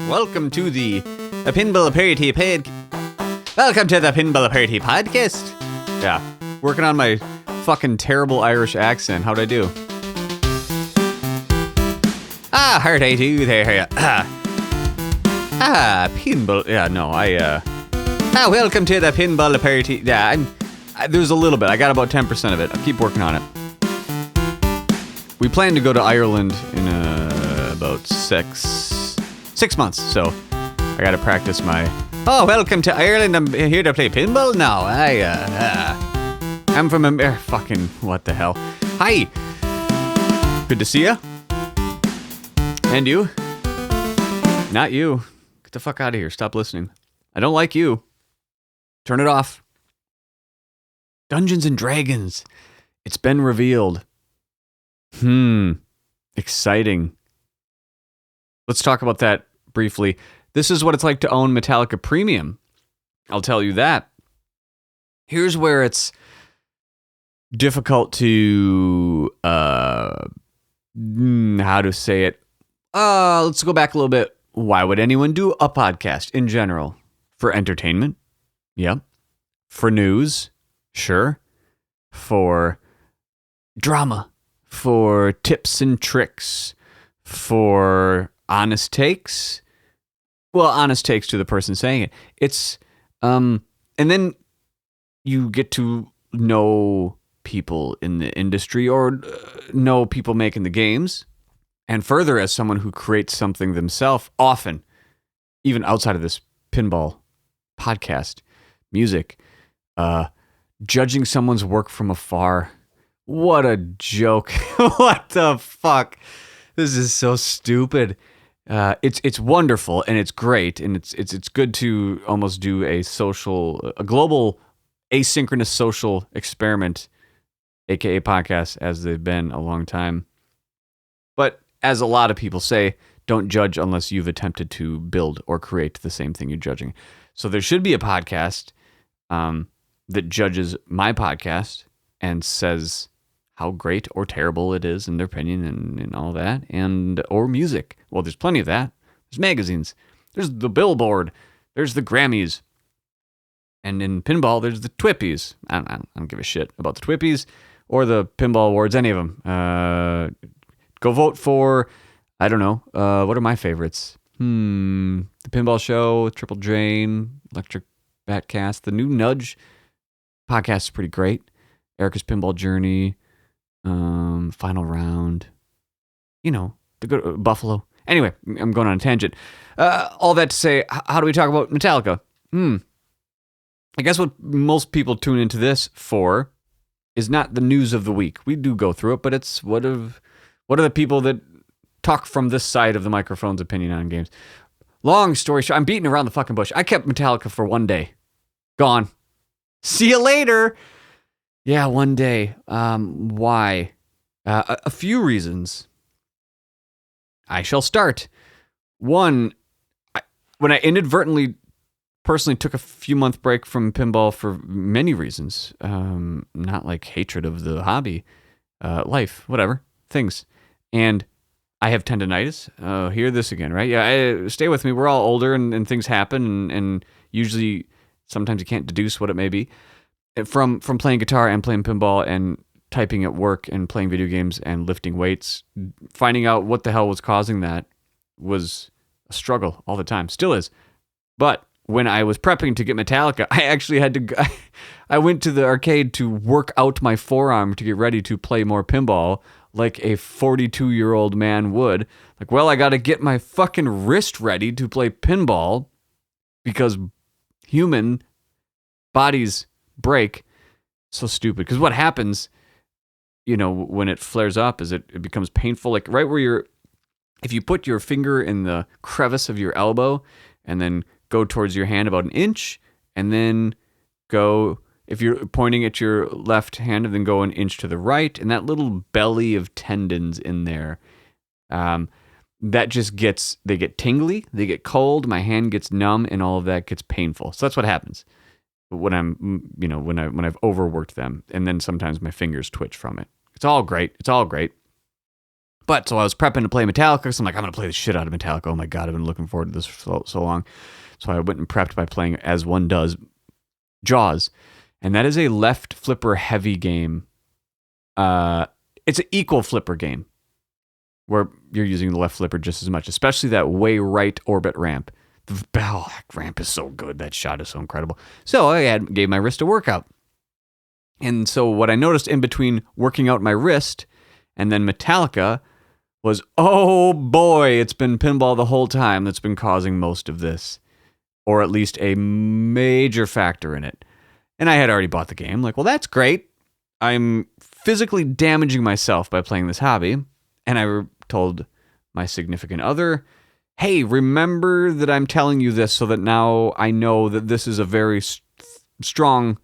Welcome to the Pinball Partay Welcome to the Pinball Partay Podcast. Yeah, working on my fucking terrible Irish accent. How'd I do? How'd I do there? Pinball. Yeah, no, welcome to the Pinball Partay. Yeah, there's a little bit. I got about 10% of it. I'll keep working on it. We plan to go to Ireland in about six months, so I gotta practice my, welcome to Ireland, I'm here to play pinball now. I'm from fucking, what the hell. Hi, good to see ya. And you? Not you. Get the fuck out of here, stop listening. I don't like you. Turn it off. Dungeons and Dragons. It's been revealed. Exciting. Let's talk about that briefly. This is what it's like to own Metallica Premium. I'll tell you that. Here's where it's difficult to, how to say it. Let's go back a little bit. Why would anyone do a podcast in general? For entertainment? Yep. For news? Sure. For drama? For tips and tricks? For honest takes? Well, honest takes to the person saying it. It's, and then you get to know people in the industry or know people making the games. And further, as someone who creates something themselves, often, even outside of this pinball podcast, music, judging someone's work from afar. What a joke. What the fuck? This is so stupid. It's wonderful and it's great and it's good to almost do a global asynchronous social experiment, aka podcast, as they've been a long time. But as a lot of people say, don't judge unless you've attempted to build or create the same thing you're judging. So there should be a podcast that judges my podcast and says how great or terrible it is in their opinion and all that, or music. Well, there's plenty of that. There's magazines. There's the Billboard. There's the Grammys. And in pinball, there's the Twippies. I don't give a shit about the Twippies or the Pinball Awards, any of them. Go vote for, I don't know, what are my favorites? The Pinball Show, Triple Drain, Electric Batcast, the new Nudge podcast is pretty great. Erica's Pinball Journey, Final Round, the good Buffalo. Anyway, I'm going on a tangent. All that to say, how do we talk about Metallica? I guess what most people tune into this for is not the news of the week. We do go through it, but it's what are the people that talk from this side of the microphone's opinion on games. Long story short, I'm beating around the fucking bush. I kept Metallica for one day. Gone. See you later. Yeah, one day. Why? A few reasons. I shall start. One, when I inadvertently, personally took a few month break from pinball for many reasons, not like hatred of the hobby, life, whatever, things. And I have tendonitis. Hear this again, right? Yeah, stay with me. We're all older and things happen, and usually sometimes you can't deduce what it may be. From playing guitar and playing pinball and typing at work and playing video games and lifting weights, finding out what the hell was causing that was a struggle all the time. Still is. But when I was prepping to get Metallica, I actually had to, I went to the arcade to work out my forearm to get ready to play more pinball like a 42-year-old man would. Like, well, I got to get my fucking wrist ready to play pinball because human bodies break. So stupid. Because what happens, when it flares up is it becomes painful. Like right where if you put your finger in the crevice of your elbow and then go towards your hand about an inch and then go, if you're pointing at your left hand and then go an inch to the right, and that little belly of tendons in there, that just they get tingly, they get cold, my hand gets numb, and all of that gets painful. So that's what happens when when I've overworked them, and then sometimes my fingers twitch from it. It's all great. But so I was prepping to play Metallica, so I'm like, I'm going to play the shit out of Metallica. Oh my God, I've been looking forward to this for so long. So I went and prepped by playing, as one does, Jaws. And that is a left flipper heavy game. It's an equal flipper game where you're using the left flipper just as much, especially that way right orbit ramp. That ramp is so good. That shot is so incredible. So I gave my wrist a workout. And so what I noticed in between working out my wrist and then Metallica was, oh boy, it's been pinball the whole time that's been causing most of this, or at least a major factor in it. And I had already bought the game. Like, well, that's great. I'm physically damaging myself by playing this hobby. And I told my significant other, hey, remember that I'm telling you this so that now I know that this is a very strong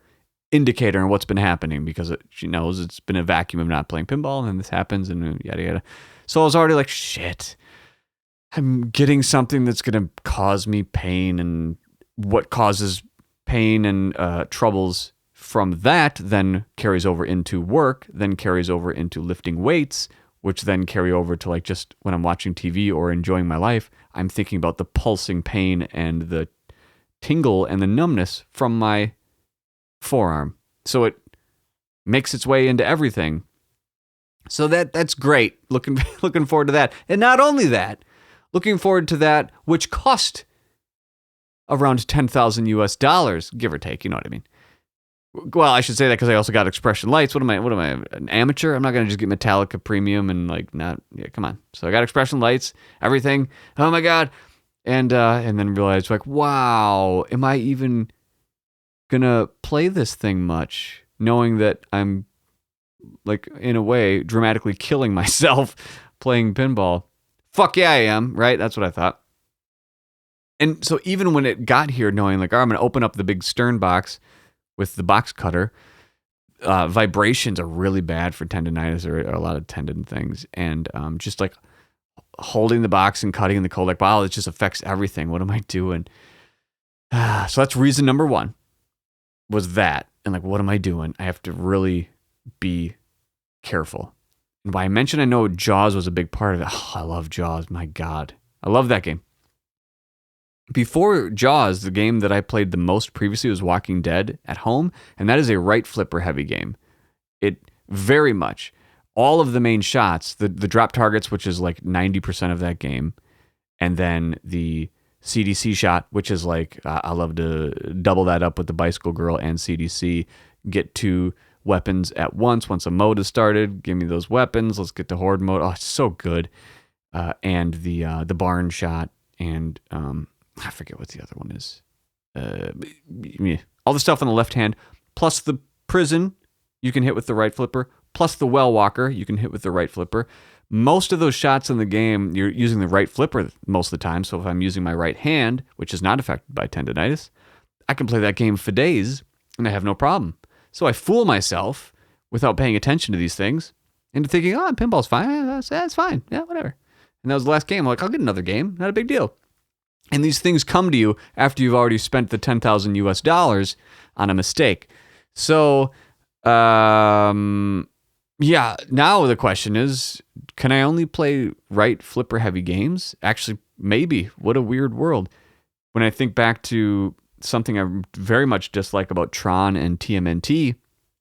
indicator on what's been happening, because she knows it's been a vacuum of not playing pinball, and then this happens, and yada, yada. So I was already like, shit, I'm getting something that's going to cause me pain, and what causes pain and troubles from that then carries over into work, then carries over into lifting weights, which then carry over to like just when I'm watching TV or enjoying my life, I'm thinking about the pulsing pain and the tingle and the numbness from my forearm. So it makes its way into everything. So that's great. Looking forward to that. And not only that, looking forward to that which cost around $10,000 give or take, you know what I mean? Well, I should say that because I also got Expression Lights. What am I, an amateur? I'm not going to just get Metallica Premium and like not, yeah, come on. So I got Expression Lights, everything. Oh my God. And then realized like, wow, am I even going to play this thing much? Knowing that I'm like, in a way, dramatically killing myself playing pinball. Fuck yeah, I am, right? That's what I thought. And so even when it got here, knowing like, I'm going to open up the big stern box with the box cutter, vibrations are really bad for tendonitis or a lot of tendon things. And just like holding the box and cutting in the cold, like, wow, it just affects everything. What am I doing? So that's reason number one, was that. And like, what am I doing? I have to really be careful. And why I mentioned, I know Jaws was a big part of it. Oh, I love Jaws. My God. I love that game. Before Jaws, the game that I played the most previously was Walking Dead at home, and that is a right flipper heavy game. It very much, all of the main shots, the drop targets, which is like 90% of that game, and then the CDC shot, which is like, I love to double that up with the Bicycle Girl and CDC, get two weapons at once a mode is started, give me those weapons, let's get to Horde mode. Oh, it's so good. And the barn shot, and I forget what the other one is. All the stuff on the left hand, plus the prison you can hit with the right flipper, plus the well walker you can hit with the right flipper. Most of those shots in the game, you're using the right flipper most of the time. So if I'm using my right hand, which is not affected by tendonitis, I can play that game for days and I have no problem. So I fool myself without paying attention to these things into thinking, oh, pinball's fine. That's fine. Yeah, whatever. And that was the last game. I'm like, I'll get another game. Not a big deal. And these things come to you after you've already spent the $10,000 on a mistake. So, yeah, now the question is, can I only play right flipper heavy games? Actually, maybe. What a weird world. When I think back to something I very much dislike about Tron and TMNT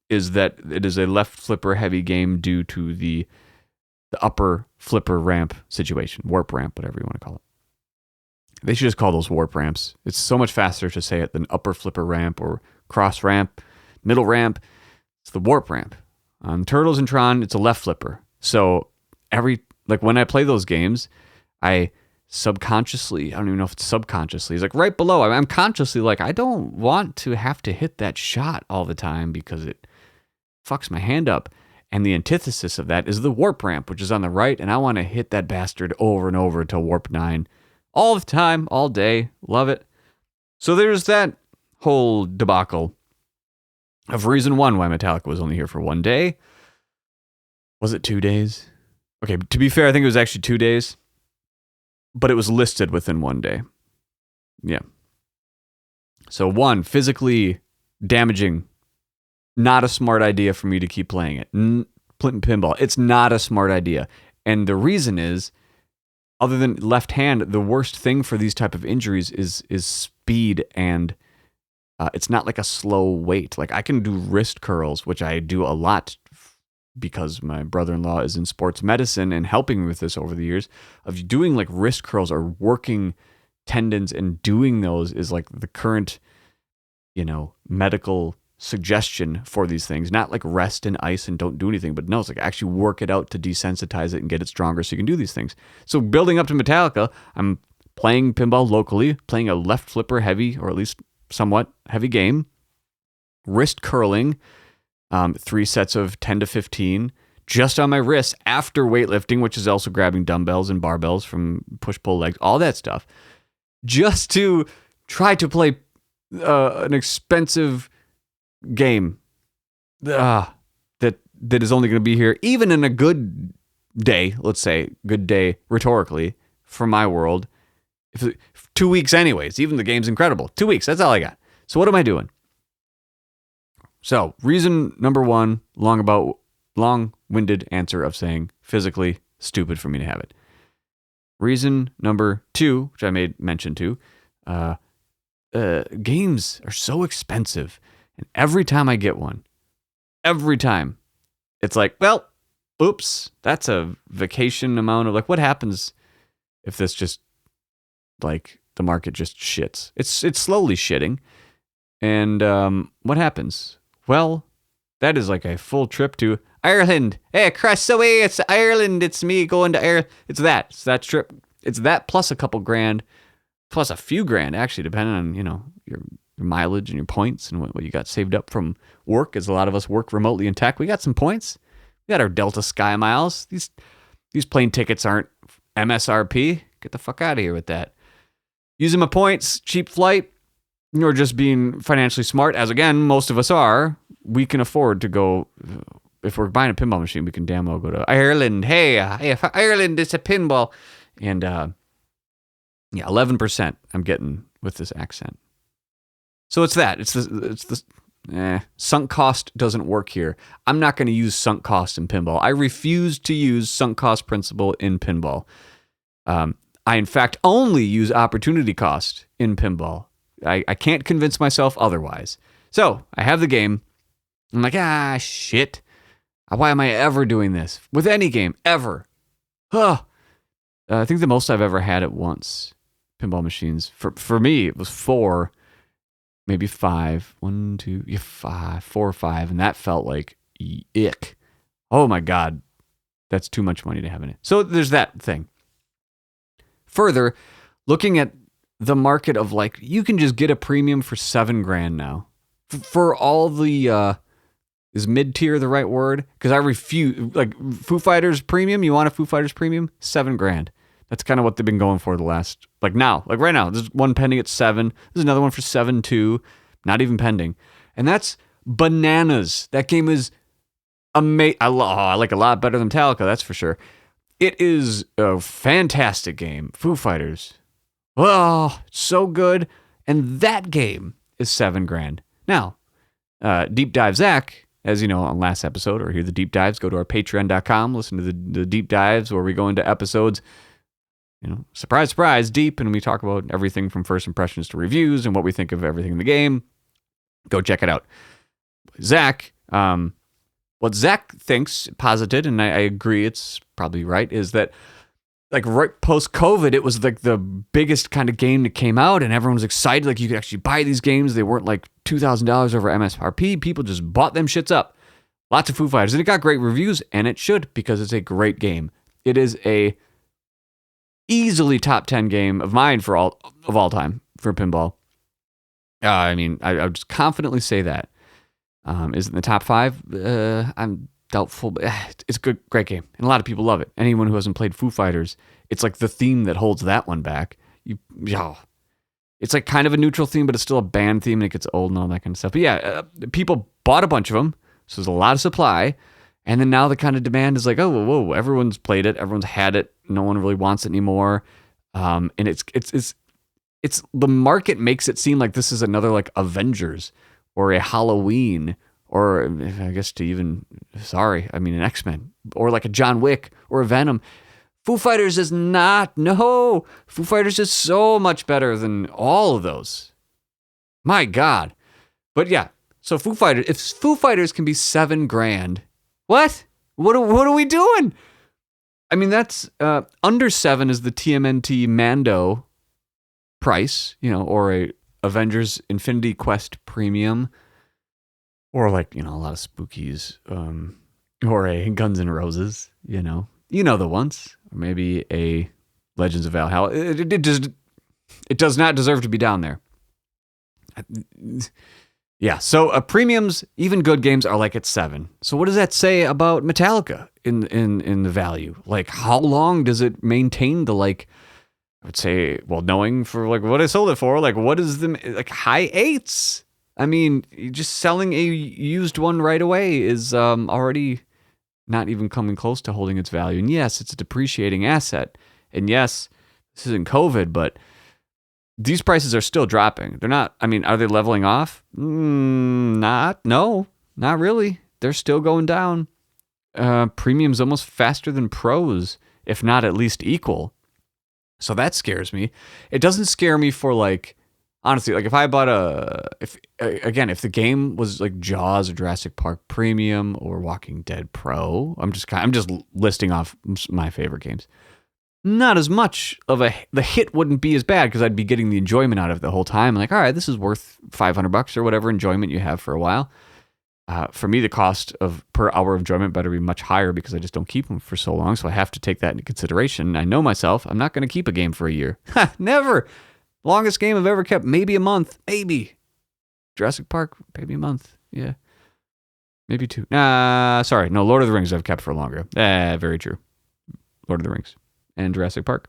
is that it is a left flipper heavy game due to the upper flipper ramp situation, warp ramp, whatever you want to call it. They should just call those warp ramps. It's so much faster to say it than upper flipper ramp or cross ramp, middle ramp. It's the warp ramp. On Turtles and Tron, it's a left flipper. So when I play those games, I subconsciously, I don't even know if it's subconsciously, it's like right below, I'm consciously like, I don't want to have to hit that shot all the time because it fucks my hand up. And the antithesis of that is the warp ramp, which is on the right, and I want to hit that bastard over and over till warp 9. All the time, all day. Love it. So there's that whole debacle of reason one why Metallica was only here for 1 day. Was it 2 days? Okay, to be fair, I think it was actually 2 days. But it was listed within 1 day. Yeah. So one, physically damaging. Not a smart idea for me to keep playing it. Pinball. It's not a smart idea. And the reason is, other than left hand, the worst thing for these type of injuries is speed, and it's not like a slow weight. Like I can do wrist curls, which I do a lot because my brother-in-law is in sports medicine and helping me with this over the years, of doing like wrist curls or working tendons, and doing those is like the current, medical suggestion for these things. Not like rest and ice and don't do anything, but no, it's like actually work it out to desensitize it and get it stronger so you can do these things. So building up to Metallica, I'm playing pinball locally, playing a left flipper heavy, or at least somewhat heavy game, wrist curling, 3 sets of 10 to 15 just on my wrists after weightlifting, which is also grabbing dumbbells and barbells from push-pull legs, all that stuff, just to try to play an expensive game that is only going to be here, even in a good day, let's say, good day rhetorically, for my world, 2 weeks anyways. Even the game's incredible. 2 weeks, that's all I got. So what am I doing? So, reason number one, long-winded answer of saying physically stupid for me to have it. Reason number two, which I made mention to, games are so expensive. And every time I get one, it's like, well, oops, that's a vacation amount of, like, what happens if this just, like, the market just shits? It's slowly shitting. And what happens? Well, that is like a full trip to Ireland. Hey, across the way, it's Ireland. It's me going to Ireland. It's that trip. It's that plus a couple grand, plus a few grand, actually, depending on, your mileage and your points and what you got saved up from work, as a lot of us work remotely in tech. We got some points. We got our Delta Sky Miles. These plane tickets aren't MSRP. Get the fuck out of here with that. Using my points, cheap flight, or just being financially smart, as again, most of us are, we can afford to go. If we're buying a pinball machine, we can damn well go to Ireland. Hey, Ireland, it's a pinball. And 11% I'm getting with this accent. So it's that. It's the sunk cost doesn't work here. I'm not going to use sunk cost in pinball. I refuse to use sunk cost principle in pinball. I, in fact, only use opportunity cost in pinball. I can't convince myself otherwise. So I have the game. I'm like, shit. Why am I ever doing this? With any game, ever. I think the most I've ever had at once, pinball machines, for me, it was 4, maybe 5. 1, 2, 5, 4 or 5. And that felt like ick. Oh my God. That's too much money to have in it. So there's that thing. Further, looking at the market of, like, you can just get a premium for $7,000 now. For all the, is mid-tier the right word? Because I refuse, like, Foo Fighters premium, you want a Foo Fighters premium? $7,000. That's kind of what they've been going for the last, like right now, there's one pending at 7. There's another one for 7 too, not even pending. And that's bananas. That game is amazing. I like it a lot better than Metallica, that's for sure. It is a fantastic game. Foo Fighters. Oh, so good. And that game is $7,000. Now, Deep Dive Zach, as you know, on last episode, or hear the deep dives, go to our patreon.com, listen to the deep dives where we go into episodes, surprise, surprise, deep, and we talk about everything from first impressions to reviews and what we think of everything in the game. Go check it out. Zach, what Zach thinks, posited, and I agree, it's probably right, is that, like, right post-COVID, it was like the biggest kind of game that came out, and everyone was excited. Like, you could actually buy these games. They weren't like $2,000 over MSRP. People just bought them shits up. Lots of Foo Fighters. And it got great reviews, and it should, because it's a great game. It is a easily top 10 game of mine of all time for pinball. I would just confidently say that. Is it in the top 5? I'm doubtful, but it's a great game, and a lot of people love it. Anyone who hasn't played Foo Fighters, it's like the theme that holds that one back. It's like kind of a neutral theme, but it's still a band theme, and it gets old and all that kind of stuff. But people bought a bunch of them, so there's a lot of supply, and then now the kind of demand is like, oh, whoa, everyone's played it, everyone's had it, no one really wants it anymore, and it's the market makes it seem like this is another like Avengers or a Halloween or I guess an X-Men, or like a John Wick or a Venom. Foo Fighters is not. No, Foo Fighters is so much better than all of those. My God. But yeah, so Foo Fighters, if Foo Fighters can be $7,000, what? What are we doing? I mean, that's under 7 is the TMNT Mando price, or a Avengers Infinity Quest Premium, or like, a lot of Spookies, or a Guns N' Roses, the ones, or maybe a Legends of Valhalla. It does not deserve to be down there. Yeah, so premiums, even good games, are like at 7. So what does that say about Metallica in the value? Like, how long does it maintain the, like, I would say, well, knowing for like what I sold it for, like what is the like high 8s? I mean, just selling a used one right away is already not even coming close to holding its value. And yes, it's a depreciating asset. And yes, this isn't COVID, but these prices are still dropping. They're not, are they leveling off? No, not really. They're still going down. Premium's almost faster than pros, if not at least equal. So that scares me. It doesn't scare me for like, honestly, like if I bought if the game was like Jaws or Jurassic Park Premium or Walking Dead Pro, I'm just listing off my favorite games. Not as much of the hit wouldn't be as bad because I'd be getting the enjoyment out of it the whole time. Like, all right, this is worth $500 or whatever enjoyment you have for a while. For me, the cost of per hour of enjoyment better be much higher because I just don't keep them for so long. So I have to take that into consideration. I know myself. I'm not going to keep a game for a year. Never. Longest game I've ever kept, maybe a month. Maybe. Jurassic Park, maybe a month. Yeah. Maybe 2. Sorry. No, Lord of the Rings I've kept for longer. Very true. Lord of the Rings and Jurassic Park.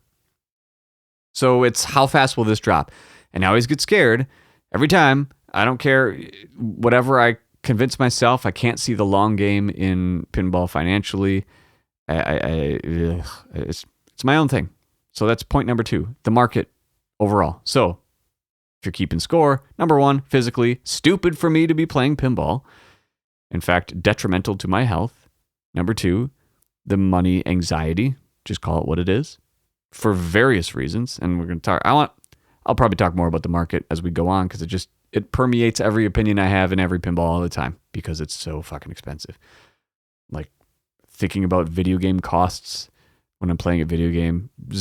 So it's how fast will this drop? And I always get scared every time. I don't care. Whatever I convince myself, I can't see the long game in pinball financially. It's my own thing. So that's point number 2, the market overall. So if you're keeping score, number 1, physically, stupid for me to be playing pinball. In fact, detrimental to my health. Number 2, the money anxiety. Just call it what it is for various reasons. And we're going to talk, I'll probably talk more about the market as we go on because it permeates every opinion I have in every pinball all the time because it's so fucking expensive. Like thinking about video game costs when I'm playing a video game, I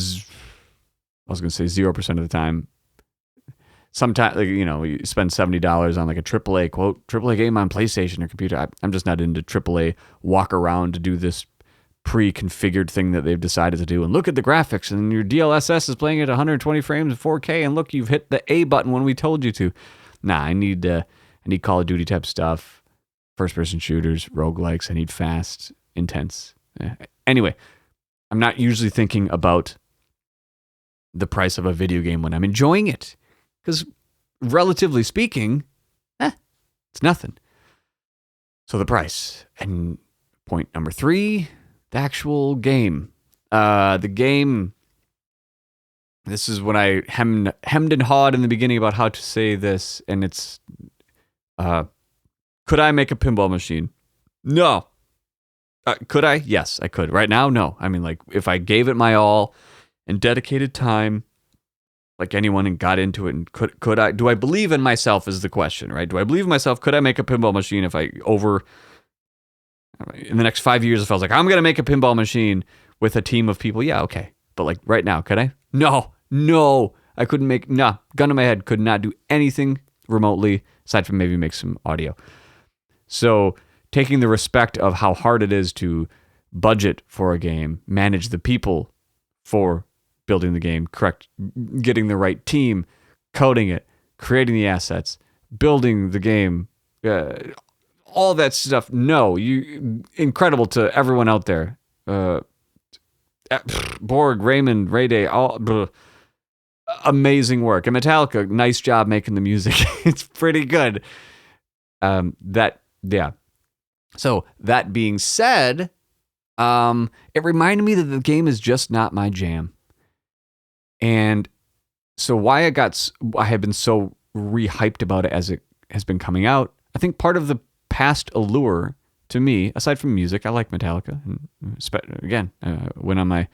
was going to say 0% of the time. Sometimes, like, you spend $70 on like a AAA game on PlayStation or computer. I'm just not into AAA walk around to do this pre-configured thing that they've decided to do. And look at the graphics and your DLSS is playing at 120 frames in 4K and look, you've hit the A button when we told you to. Nah, I need Call of Duty type stuff, first-person shooters, roguelikes. I need fast, intense. Anyway, I'm not usually thinking about the price of a video game when I'm enjoying it because relatively speaking, it's nothing. So the price. And point number 3, the actual game. The game, this is when I hemmed and hawed in the beginning about how to say this, and it's, could I make a pinball machine? No. Could I? Yes, I could. Right now, no. Like, if I gave it my all and dedicated time, like anyone, and got into it, and could I? Do I believe in myself is the question, right? Do I believe in myself? Could I make a pinball machine if in the next 5 years, if I was like, I'm going to make a pinball machine with a team of people? Yeah, okay. But like right now, could I? No, I couldn't gun to my head, could not do anything remotely aside from maybe make some audio. So taking the respect of how hard it is to budget for a game, manage the people for building the game, correct, getting the right team, coding it, creating the assets, building the game, all that stuff. No, incredible to everyone out there. Borg, Raymond, Ray Day, all amazing work. And Metallica, nice job making the music. It's pretty good. So that being said, it reminded me that the game is just not my jam. And so why I have been so rehyped about it as it has been coming out, I think part of the past allure to me, aside from music. I like Metallica. And again, went on my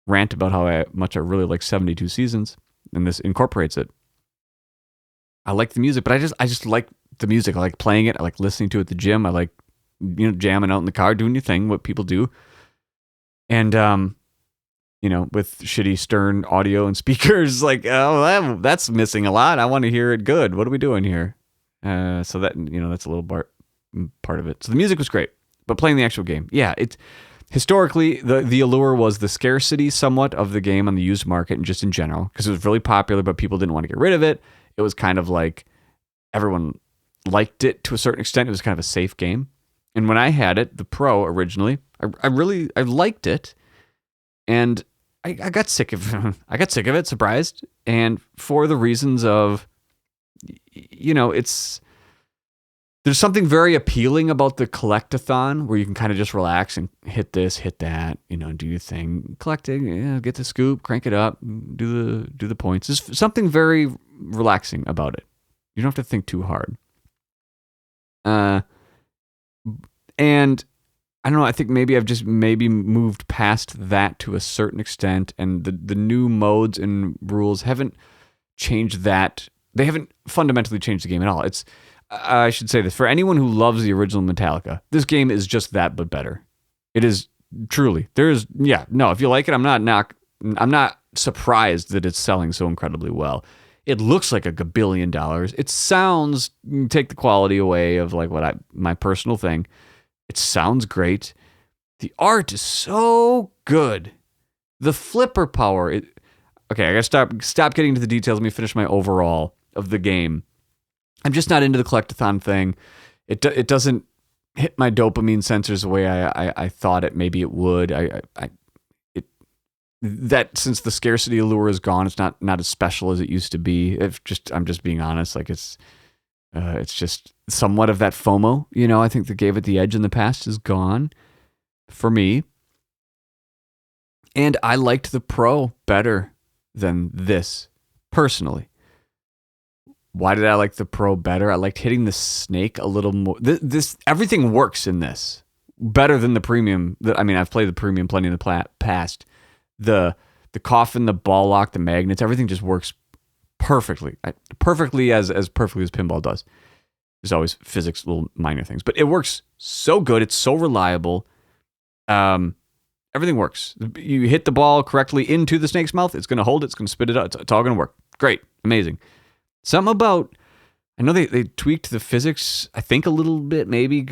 rant about how much I really like 72 Seasons, and this incorporates it. I like the music, but I just like the music. I like playing it. I like listening to it at the gym. I like, jamming out in the car, doing your thing, what people do. And, with shitty Stern audio and speakers, like, oh, that's missing a lot. I want to hear it good. What are we doing here? So that, that's a little part of it. So the music was great, but playing the actual game, yeah, it's historically the allure was the scarcity somewhat of the game on the used market and just in general, because it was really popular, but people didn't want to get rid of it. It was kind of like everyone liked it to a certain extent. It was kind of a safe game. And when I had it, the Pro originally, I liked it, and I got sick of it, surprised, and for the reasons of, there's something very appealing about the collectathon where you can kind of just relax and hit this, hit that, do your thing, collecting, get the scoop, crank it up, do the points. There's something very relaxing about it. You don't have to think too hard. And I don't know, I think maybe I've just moved past that to a certain extent, and the new modes and rules haven't changed that. They haven't fundamentally changed the game at all. I should say this, for anyone who loves the original Metallica, this game is just that, but better. It is truly. If you like it, I'm not surprised that it's selling so incredibly well. It looks like $1 billion. It sounds, take the quality away of like my personal thing. It sounds great. The art is so good. The flipper power. Okay, I gotta stop getting into the details. Let me finish my overall of the game. I'm just not into the collectathon thing. It doesn't hit my dopamine sensors the way I thought maybe it would. That since the scarcity allure is gone, it's not as special as it used to be. I'm just being honest. Like it's just somewhat of that FOMO, I think that gave it the edge in the past is gone for me. And I liked the Pro better than this personally. Why did I like the Pro better? I liked hitting the snake a little more. Everything works in this better than the premium. I've played the premium plenty in the past. The coffin, the ball lock, the magnets, everything just works perfectly. Perfectly as perfectly as pinball does. There's always physics, little minor things, but it works so good. It's so reliable. Everything works. You hit the ball correctly into the snake's mouth, it's going to hold it, it's going to spit it out. It's all going to work. Great. Amazing. Something about, I know they tweaked the physics, I think a little bit, maybe.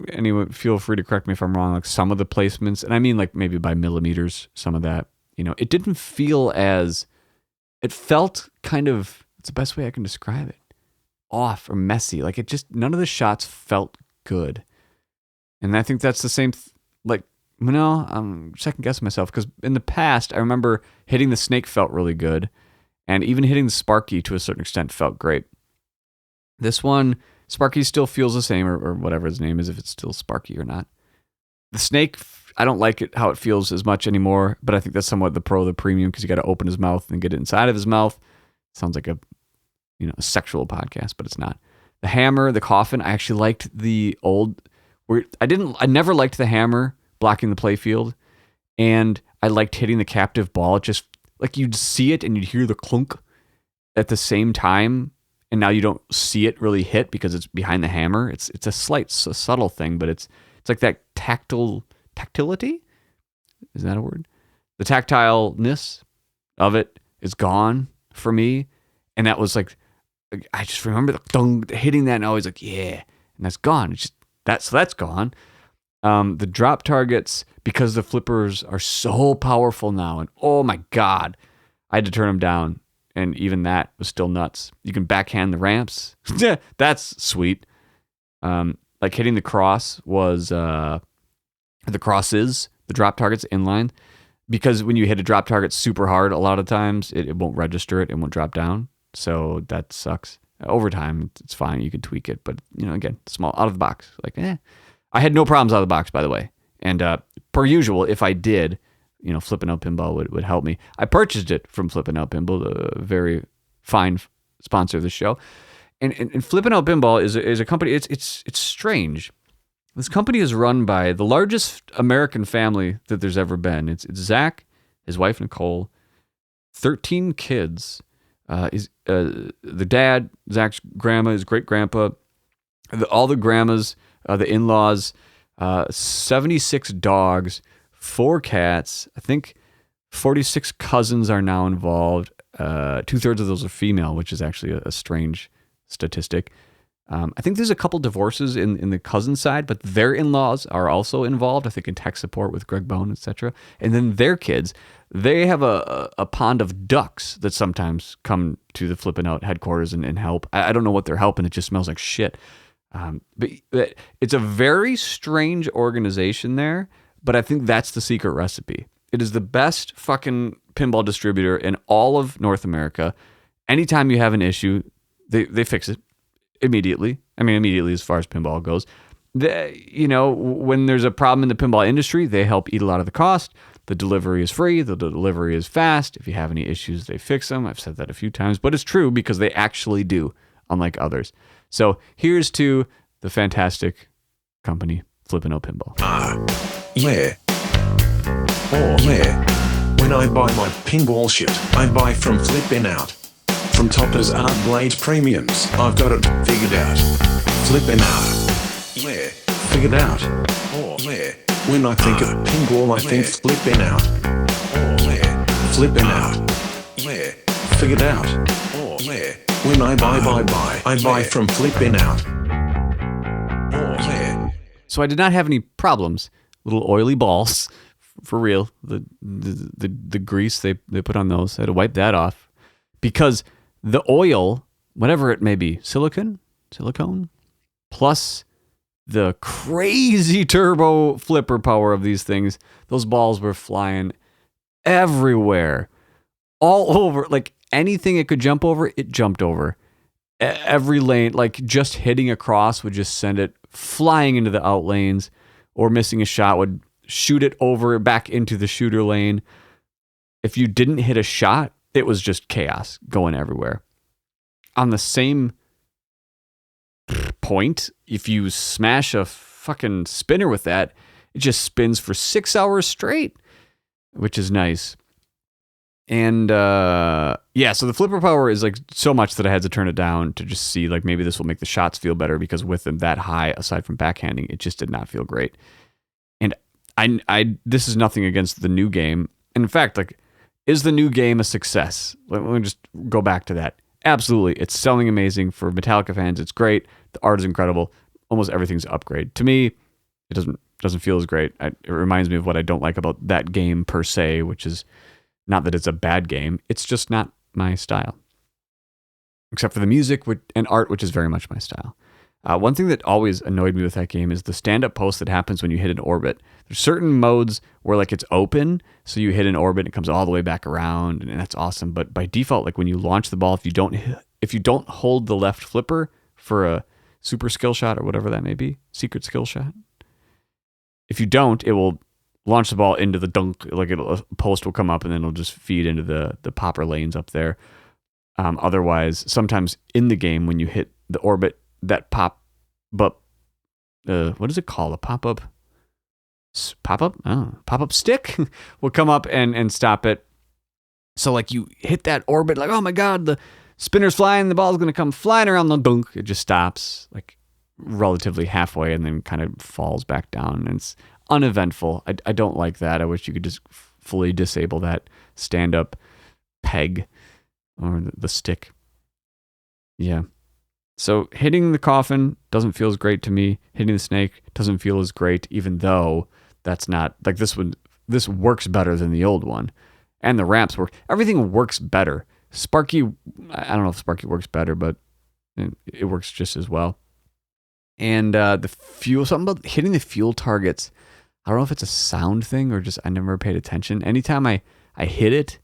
Anyone, feel free to correct me if I'm wrong, like some of the placements, and I mean like maybe by millimeters, some of that. It didn't feel it felt kind of, it's the best way I can describe it, off or messy. Like none of the shots felt good. And I think that's the same, I'm second guessing myself, because in the past, I remember hitting the snake felt really good, and even hitting the Sparky to a certain extent felt great. This one, Sparky still feels the same, or whatever his name is, if it's still Sparky or not. The snake, I don't like it how it feels as much anymore, but I think that's somewhat the Pro, the premium, because you got to open his mouth and get it inside of his mouth. Sounds like a sexual podcast, but it's not. The hammer, the coffin, I actually liked the old. I never liked the hammer blocking the playfield, and I liked hitting the captive ball. It just like you'd see it and you'd hear the clunk at the same time, and now you don't see it really hit because it's behind the hammer. It's a subtle thing, but it's like that tactility. Is that a word? The tactileness of it is gone for me, and that was like, I just remember the hitting that, and I was like, yeah, and that's gone. It's just that's gone. The drop targets, because the flippers are so powerful now, and oh my god, I had to turn them down, and even that was still nuts. You can backhand the ramps. That's sweet. Like hitting the cross was the drop targets inline, because when you hit a drop target super hard, a lot of times it won't register it, won't drop down. So that sucks. Over time, it's fine. You can tweak it, but again, small out of the box. Like, I had no problems out of the box, by the way. And per usual, if I did, Flippin' Out Pinball would help me. I purchased it from Flippin' Out Pinball, a very fine sponsor of the show. And Flippin' Out Pinball is a company. It's strange. This company is run by the largest American family that there's ever been. It's Zach, his wife Nicole, 13 kids. The dad, Zach's grandma, his great grandpa, all the grandmas, the in-laws, 76 dogs, 4 cats. I think 46 cousins are now involved. 2/3 of those are female, which is actually a strange statistic. I think there's a couple divorces in the cousin side, but their in-laws are also involved, I think in tech support with Greg Bone, etc. And then their kids, they have a pond of ducks that sometimes come to the Flippin' Out headquarters and help. I don't know what they're helping. It just smells like shit. But it's a very strange organization there, but I think that's the secret recipe. It is the best fucking pinball distributor in all of North America. Anytime you have an issue, they fix it immediately. I mean, immediately as far as pinball goes. When there's a problem in the pinball industry, they help eat a lot of the cost. The delivery is free. The delivery is fast. If you have any issues, they fix them. I've said that a few times, but it's true because they actually do, unlike others. So here's to the fantastic company, Flippin' Out Pinball. Yeah. Oh, yeah. When I buy my pinball shit, I buy from Flippin' Out. From Toppers Art Blade Premiums, I've got it figured out. Flippin' Out. Yeah. Figured out. Oh, yeah. When I think of pinball, I think Flippin' Out. Oh, yeah. Flippin' Out. Yeah. Figured out. Oh, yeah. When I buy, I buy from Flippin' Out. Oh, yeah. So I did not have any problems. Little oily balls, for real. The grease they put on those, I had to wipe that off because the oil, whatever it may be, silicone, plus the crazy turbo flipper power of these things, those balls were flying everywhere, all over. Like anything it could jump over, it jumped over. Every lane, like just hitting across would just send it flying into the out lanes, or missing a shot would shoot it over back into the shooter lane. If you didn't hit a shot, it was just chaos going everywhere. On the same point, if you smash a fucking spinner with that, it just spins for 6 hours straight, which is nice. And so the flipper power is like so much that I had to turn it down to just see like maybe this will make the shots feel better, because with them that high, aside from backhanding, it just did not feel great. And I this is nothing against the new game. And in fact, like, is the new game a success? Let me just go back to that. Absolutely. It's selling amazing for Metallica fans. It's great. The art is incredible. Almost everything's an upgrade. To me, it doesn't feel as great. It reminds me of what I don't like about that game per se, which is not that it's a bad game. It's just not my style. Except for the music and art, which is very much my style. One thing that always annoyed me with that game is the stand-up post that happens when you hit an orbit. There's certain modes where like it's open, so you hit an orbit and it comes all the way back around, and that's awesome. But by default, like when you launch the ball, if you don't hold the left flipper for a super skill shot or whatever that may be, secret skill shot, if you don't, it will launch the ball into the dunk, like a post will come up and then it'll just feed into the popper lanes up there. Otherwise, sometimes in the game when you hit the orbit, that pop what is it called? A pop-up stick will come up and stop it. So like you hit that orbit, like, oh my God, the spinner's flying, the ball's going to come flying around the dunk. It just stops like relatively halfway and then kind of falls back down. And it's uneventful. I don't like that. I wish you could just fully disable that stand-up peg or the stick. Yeah. So hitting the coffin doesn't feel as great to me. Hitting the snake doesn't feel as great, even though that's not like this one. This works better than the old one, and the ramps work. Everything works better. Sparky, I don't know if Sparky works better, but it works just as well. And the fuel, something about hitting the fuel targets. I don't know if it's a sound thing or just I never paid attention. Anytime I hit it,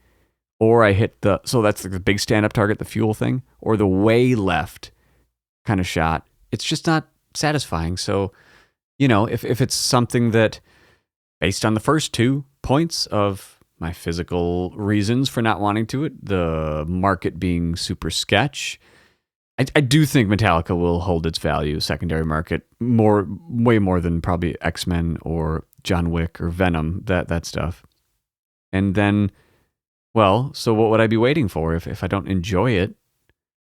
or I hit so that's like the big stand-up target, the fuel thing, or the way left kind of shot, it's just not satisfying. So, if it's something that, based on the first 2 points of my physical reasons for not wanting to it, the market being super sketch, I do think Metallica will hold its value secondary market way more than probably X-Men or John Wick or Venom, that stuff. And then, well, so what would I be waiting for if I don't enjoy it?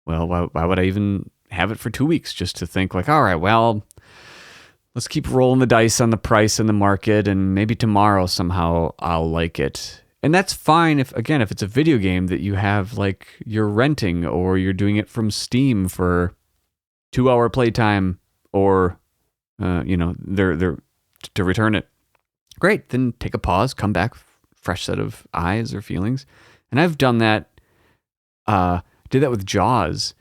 Well, why would I even have it for 2 weeks just to think like, all right, well, let's keep rolling the dice on the price and the market, and maybe tomorrow somehow I'll like it. And that's fine if it's a video game that you have like you're renting or you're doing it from Steam for 2-hour playtime, or they're to return it. Great, then take a pause, come back, fresh set of eyes or feelings. And I've done that. Did that with Jaws.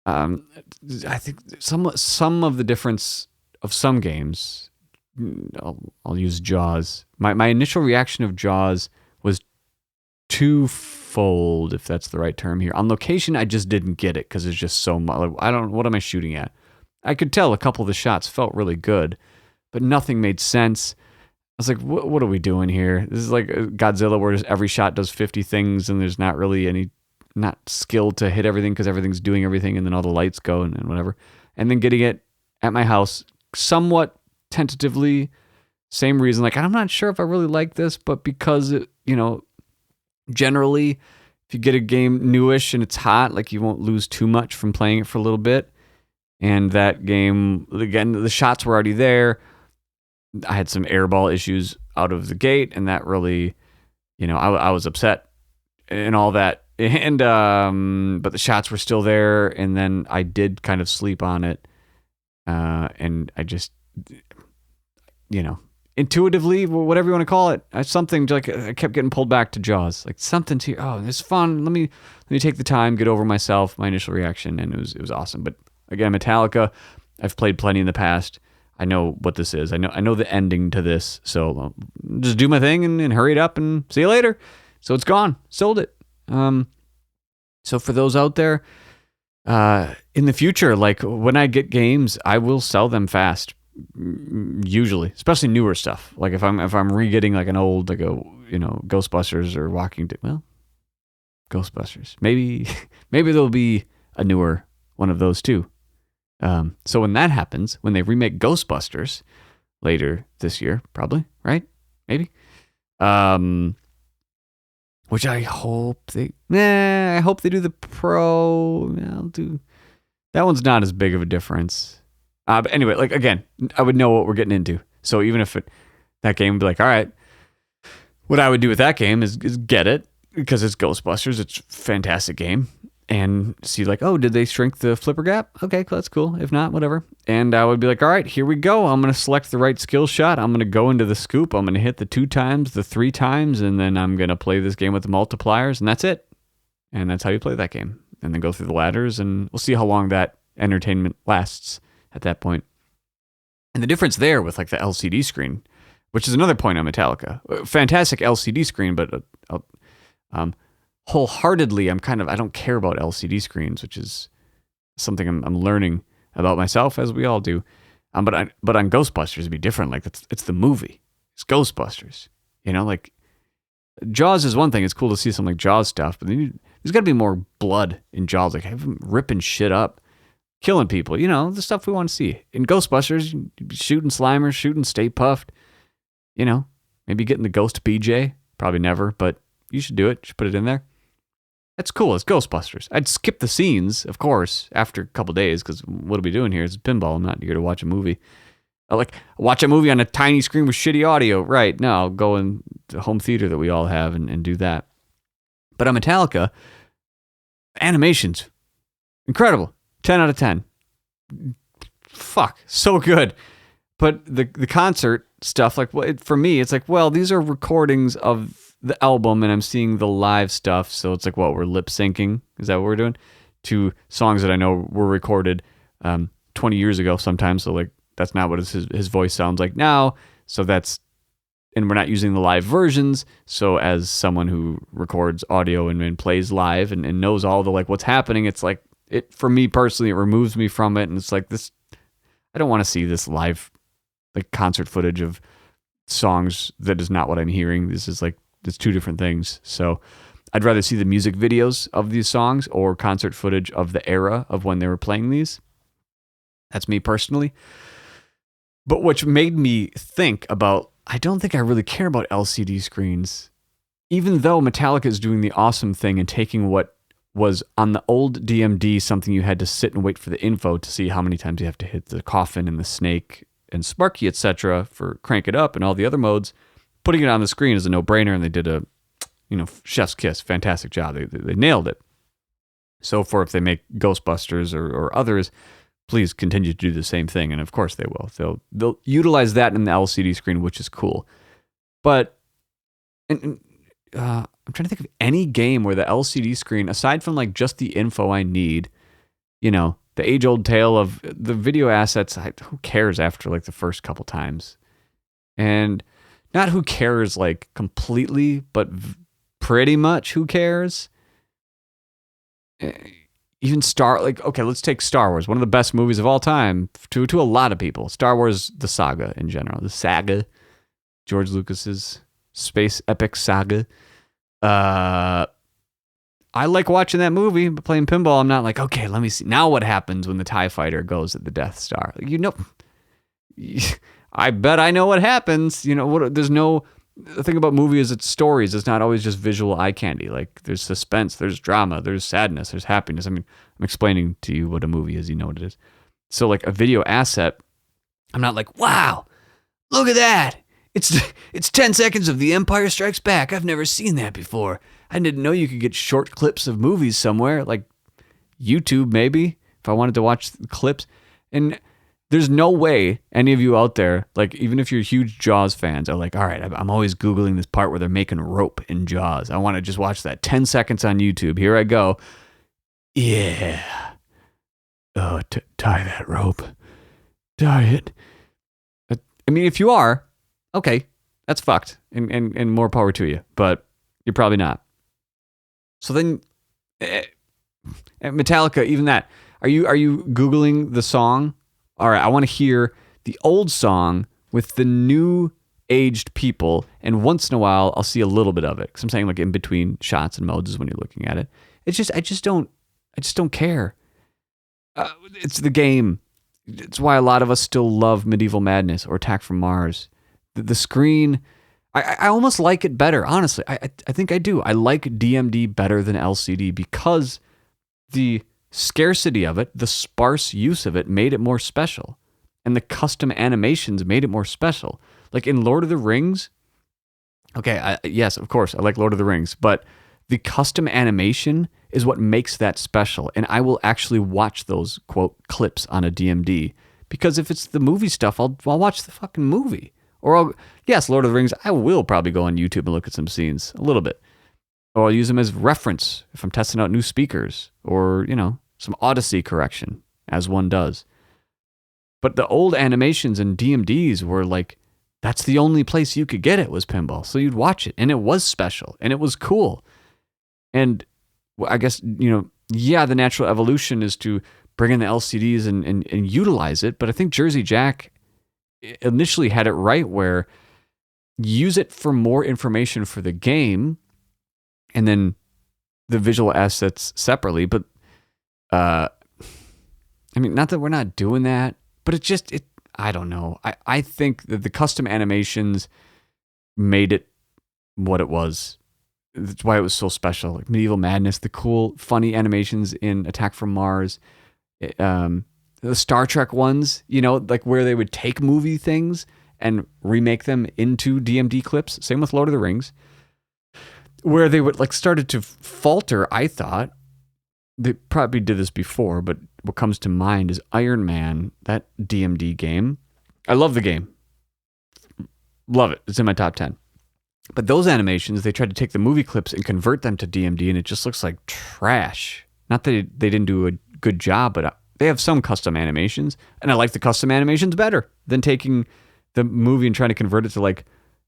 I think some of the difference of some games. I'll use Jaws. My initial reaction of Jaws was twofold, if that's the right term here. On location, I just didn't get it because it's just so much. What am I shooting at? I could tell a couple of the shots felt really good, but nothing made sense. I was like, what are we doing here? This is like Godzilla where just every shot does 50 things and there's not really not skill to hit everything because everything's doing everything, and then all the lights go and whatever. And then getting it at my house somewhat tentatively, same reason. Like, I'm not sure if I really like this, but because generally, if you get a game newish and it's hot, like you won't lose too much from playing it for a little bit. And that game, again, the shots were already there. I had some airball issues out of the gate, and that really, I was upset and all that. And but the shots were still there, and then I did kind of sleep on it, and I just, intuitively, whatever you want to call it, something like I kept getting pulled back to Jaws, like something to, oh, it's fun. Let me take the time, get over myself, my initial reaction, and it was awesome. But again, Metallica, I've played plenty in the past. I know what this is. I know the ending to this. So I'll just do my thing and hurry it up and see you later. So it's gone. Sold it. So for those out there, in the future, like when I get games, I will sell them fast. Usually, especially newer stuff. Like if I'm re-getting like an old, like Ghostbusters or Ghostbusters. Maybe there'll be a newer one of those too. So when that happens, when they remake Ghostbusters later this year, probably, right? Maybe. Which I hope they do the Pro. I'll do that one's not as big of a difference. But anyway, like again, I would know what we're getting into. So even if that game would be like, all right, what I would do with that game is get it because it's Ghostbusters. It's a fantastic game. And see like, oh, did they shrink the flipper gap? Okay, that's cool. If not, whatever. And I would be like, all right, here we go. I'm going to select the right skill shot. I'm going to go into the scoop. I'm going to hit the 2 times, the 3 times, and then I'm going to play this game with the multipliers, and that's it. And that's how you play that game. And then go through the ladders, and we'll see how long that entertainment lasts at that point. And the difference there with like the LCD screen, which is another point on Metallica. Fantastic LCD screen, but wholeheartedly, I don't care about LCD screens, which is something I'm learning about myself, as we all do. But on Ghostbusters, it'd be different. Like it's the movie. It's Ghostbusters. Like Jaws is one thing. It's cool to see some like Jaws stuff, but then there's got to be more blood in Jaws. Like have them ripping shit up, killing people. The stuff we want to see. In Ghostbusters, you'd be shooting Slimers, shooting Stay Puffed. Maybe getting the Ghost BJ. Probably never, but you should do it. Just put it in there. That's cool. It's Ghostbusters. I'd skip the scenes, of course, after a couple days, because what are we doing here? It's pinball. I'm not here to watch a movie. Watch a movie on a tiny screen with shitty audio. Right. No, I'll go in the home theater that we all have and do that. But on Metallica, animations, incredible. 10 out of 10. Fuck, so good. But the concert stuff, like for me, it's like, well, these are recordings of the album, and I'm seeing the live stuff, so it's like, what, we're lip syncing? Is that what we're doing? To songs that I know were recorded 20 years ago sometimes, so like that's not what his voice sounds like now. So and we're not using the live versions. So as someone who records audio and plays live and knows all the like what's happening, it's like for me personally, it removes me from it, and it's like this. I don't want to see this live like concert footage of songs that is not what I'm hearing. This is like. It's 2 different things. So I'd rather see the music videos of these songs or concert footage of the era of when they were playing these. That's me personally. But which made me think about, I don't think I really care about LCD screens, even though Metallica is doing the awesome thing and taking what was on the old DMD, something you had to sit and wait for the info to see how many times you have to hit the coffin and the snake and Sparky, etc. for crank it up and all the other modes. Putting it on the screen is a no-brainer, and they did a, chef's kiss. Fantastic job. They nailed it. So for if they make Ghostbusters or others, please continue to do the same thing, and of course they will. They'll utilize that in the LCD screen, which is cool. But I'm trying to think of any game where the LCD screen, aside from like just the info I need, the age-old tale of the video assets, who cares after like the first couple times? And not who cares like completely, but pretty much who cares? Even let's take Star Wars, one of the best movies of all time to a lot of people. Star Wars, the saga in general, the saga, George Lucas's space epic saga. I like watching that movie, but playing pinball, I'm not like, okay, let me see now what happens when the TIE fighter goes at the Death Star. I bet I know what happens. The thing about movies, it's stories. It's not always just visual eye candy. Like there's suspense, there's drama, there's sadness, there's happiness. I mean, I'm explaining to you what a movie is. You know what it is. So like a video asset, I'm not like, wow, look at that. It's 10 seconds of The Empire Strikes Back. I've never seen that before. I didn't know you could get short clips of movies somewhere, like YouTube maybe, if I wanted to watch the clips. And there's no way any of you out there, like even if you're huge Jaws fans, are like, all right, I'm always Googling this part where they're making rope in Jaws. I want to just watch that 10 seconds on YouTube. Here I go. Yeah. Oh, tie that rope. Tie it. I mean, if you are, okay, that's fucked. And more power to you. But you're probably not. So then, Metallica, even that. Are you Googling the song? All right, I want to hear the old song with the new aged people, and once in a while, I'll see a little bit of it. Because I'm saying like in between shots and modes is when you're looking at it. It's just I just don't care. It's the game. It's why a lot of us still love Medieval Madness or Attack from Mars. The screen, I almost like it better. Honestly, I think I do. I like DMD better than LCD because the scarcity of it, the sparse use of it made it more special. And the custom animations made it more special. Like in Lord of the Rings, okay, yes, of course, I like Lord of the Rings, but the custom animation is what makes that special. And I will actually watch those, quote, clips on a DMD. Because if it's the movie stuff, I'll watch the fucking movie. Or yes, Lord of the Rings, I will probably go on YouTube and look at some scenes a little bit. Or I'll use them as reference if I'm testing out new speakers or, some Odyssey correction, as one does. But the old animations and DMDs were like, that's the only place you could get it was pinball. So you'd watch it, and it was special, and it was cool. And I guess, the natural evolution is to bring in the LCDs and utilize it. But I think Jersey Jack initially had it right where use it for more information for the game and then the visual assets separately. But not that we're not doing that, but I don't know. I think that the custom animations made it what it was. That's why it was so special. Like Medieval Madness, the cool, funny animations in Attack from Mars, the Star Trek ones, like where they would take movie things and remake them into DMD clips. Same with Lord of the Rings, where they would like started to falter. I thought they probably did this before, but what comes to mind is Iron Man, that DMD game. I love the game. Love it. It's in my top 10. But those animations, they tried to take the movie clips and convert them to DMD, and it just looks like trash. Not that they didn't do a good job, but they have some custom animations, and I like the custom animations better than taking the movie and trying to convert it to like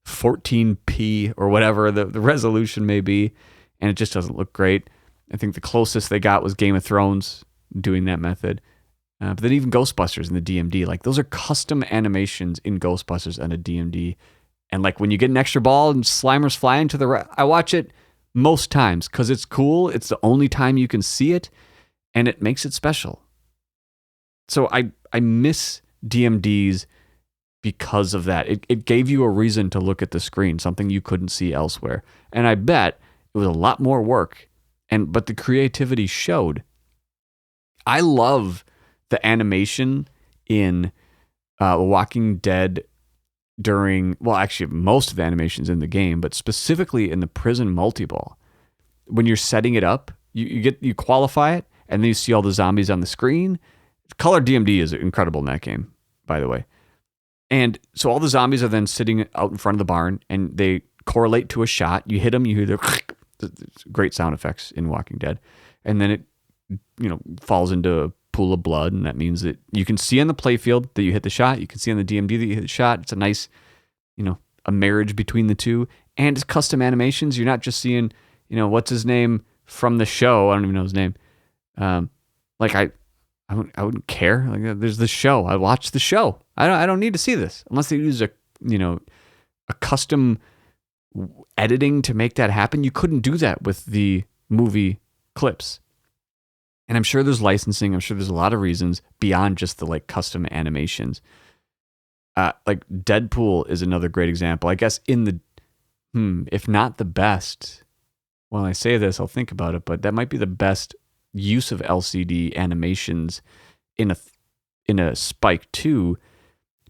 14p or whatever the resolution may be, and it just doesn't look great. I think the closest they got was Game of Thrones doing that method. But then even Ghostbusters in the DMD, like those are custom animations in Ghostbusters and a DMD. And like when you get an extra ball and Slimer's flying to the right, I watch it most times because it's cool. It's the only time you can see it, and it makes it special. So I miss DMDs because of that. It gave you a reason to look at the screen, something you couldn't see elsewhere. And I bet it was a lot more work, but the creativity showed. I love the animation in Walking Dead actually most of the animations in the game, but specifically in the prison multi-ball. When you're setting it up, you qualify it, and then you see all the zombies on the screen. Color DMD is incredible in that game, by the way. And so all the zombies are then sitting out in front of the barn, and they correlate to a shot. You hit them, you hear the great sound effects in Walking Dead, and then it falls into a pool of blood, and that means that you can see on the playfield that you hit the shot. You can see on the DMD that you hit the shot. It's a nice, a marriage between the two, and it's custom animations. You're not just seeing, what's his name from the show. I don't even know his name. I wouldn't care. Like, there's the show. I watch the show. I don't need to see this unless they use a custom editing to make that happen. You couldn't do that with the movie clips. And I'm sure there's licensing. I'm sure there's a lot of reasons beyond just the custom animations. Like Deadpool is another great example. I guess if not the best, when I say this, I'll think about it, but that might be the best use of LCD animations in a Spike 2,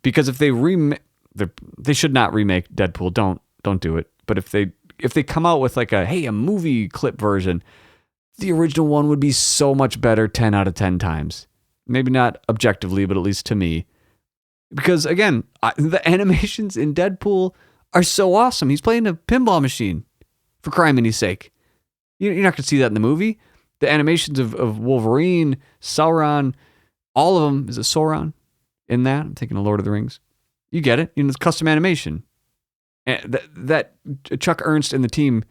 because if they should not remake Deadpool. Don't do it. But if they come out with a movie clip version, the original one would be so much better 10 out of 10 times. Maybe not objectively, but at least to me. Because again, the animations in Deadpool are so awesome. He's playing a pinball machine, for criminy sake. You're not going to see that in the movie. The animations of Wolverine, Sauron, all of them. Is it Sauron in that? I'm thinking of Lord of the Rings. You get it. It's custom animation. And that Chuck Ernst and the team,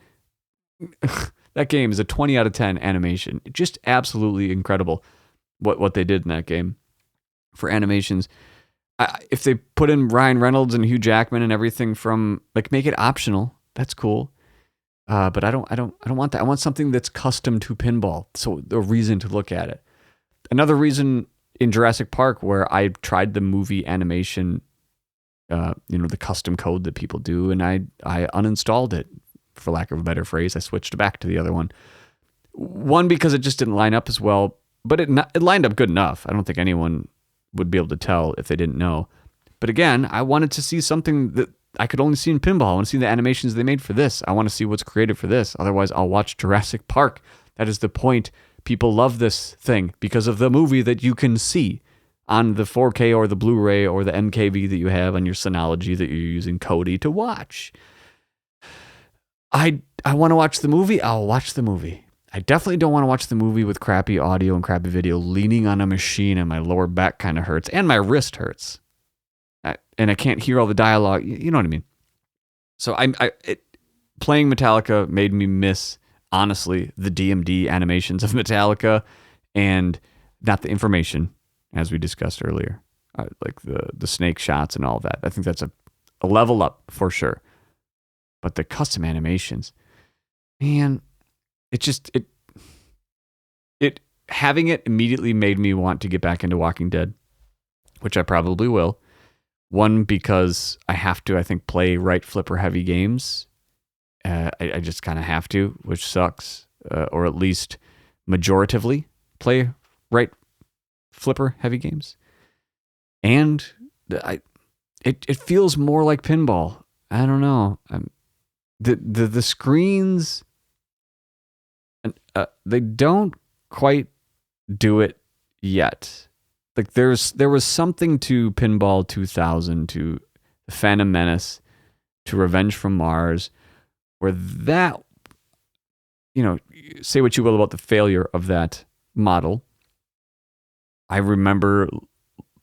that game is a 20 out of 10 animation. Just absolutely incredible what they did in that game for animations. If they put in Ryan Reynolds and Hugh Jackman and everything from make it optional, that's cool. But I don't want that. I want something that's custom to pinball. So a reason to look at it. Another reason in Jurassic Park where I tried the movie animation, the custom code that people do, and I uninstalled it, for lack of a better phrase. I switched back to the other one. One, because it just didn't line up as well, but it lined up good enough. I don't think anyone would be able to tell if they didn't know. But again, I wanted to see something that I could only see in pinball. I want to see the animations they made for this. I want to see what's created for this. Otherwise, I'll watch Jurassic Park. That is the point. People love this thing because of the movie that you can see on the 4K or the Blu-ray or the MKV that you have on your Synology that you're using Kodi to watch. I want to watch the movie. I'll watch the movie. I definitely don't want to watch the movie with crappy audio and crappy video, leaning on a machine, and my lower back kind of hurts and my wrist hurts. And I can't hear all the dialogue. You know what I mean? So playing Metallica made me miss, honestly, the DMD animations of Metallica and not the information, as we discussed earlier, like the snake shots and all that. I think that's a level up for sure. But the custom animations, man, it having it immediately made me want to get back into Walking Dead, which I probably will. One, because I have to, I think, play right flipper heavy games. I just kind of have to, which sucks. Or at least majoritively play right flipper heavy games. And it feels more like pinball. I don't know. The screens, they don't quite do it yet. Like there was something to Pinball 2000, to Phantom Menace, to Revenge from Mars, where that, say what you will about the failure of that model. I remember